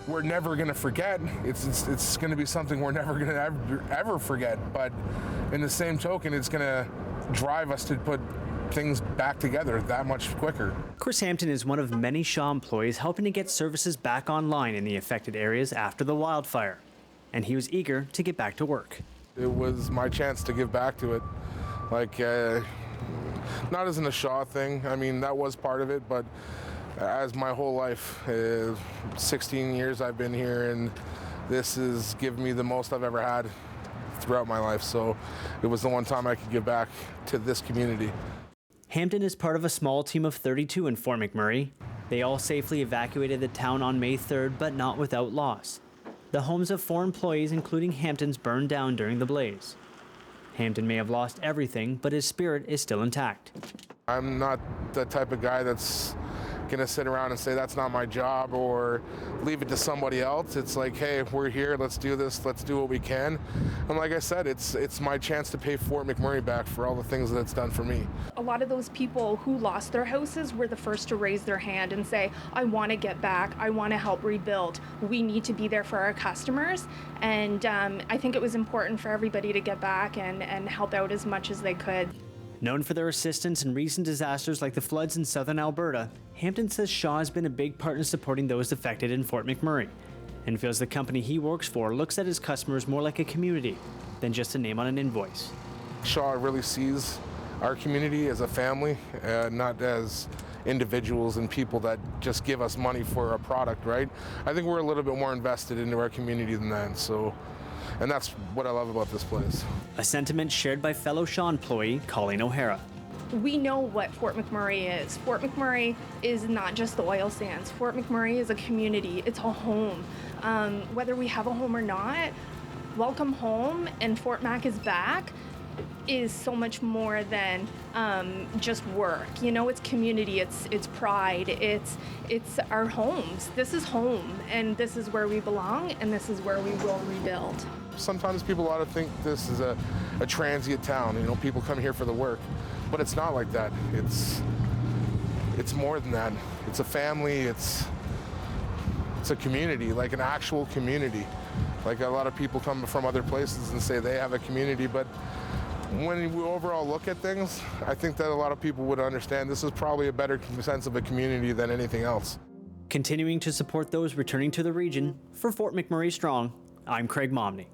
we're never going to forget. It's going to be something we're never going to ever forget. But in the same token, it's going to drive us to put things back together that much quicker. Chris Hampton is one of many Shaw employees helping to get services back online in the affected areas after the wildfire. And he was eager to get back to work. It was my chance to give back to it. Like, not as in a Shaw thing. I mean, that was part of it, but as my whole life, 16 years I've been here, and this has given me the most I've ever had throughout my life. So it was the one time I could give back to this community. Hampton is part of a small team of 32 in Fort McMurray. They all safely evacuated the town on May 3rd, but not without loss. The homes of 4 employees, including Hampton's, burned down during the blaze. Hampton may have lost everything, but his spirit is still intact. I'm not the type of guy that's going to sit around and say that's not my job or leave it to somebody else. It's like, hey, we're here, let's do this, let's do what we can. And like I said, it's my chance to pay Fort McMurray back for all the things that it's done for me. A lot of those people who lost their houses were the first to raise their hand and say, I want to get back, I want to help rebuild. We need to be there for our customers. And I think it was important for everybody to get back and help out as much as they could. Known for their assistance in recent disasters like the floods in southern Alberta, Hampton says Shaw has been a big part in supporting those affected in Fort McMurray, and feels the company he works for looks at his customers more like a community than just a name on an invoice. Shaw really sees our community as a family, not as individuals and people that just give us money for a product, right? I think we're a little bit more invested into our community than that, and that's what I love about this place. A sentiment shared by fellow Shaw employee Colleen O'Hara. We know what Fort McMurray is. Fort McMurray is not just the oil sands. Fort McMurray is a community. It's a home. Whether we have a home or not, welcome home and Fort Mac is back is so much more than just work. You know, it's community, it's pride, it's our homes. This is home, and this is where we belong, and this is where we will rebuild. Sometimes people ought to think this is a transient town. You know, people come here for the work, but it's not like that. It's more than that. It's a family. It's a community, like an actual community. Like a lot of people come from other places and say they have a community, but when we overall look at things, I think that a lot of people would understand this is probably a better sense of a community than anything else. Continuing to support those returning to the region, for Fort McMurray Strong, I'm Craig Momney.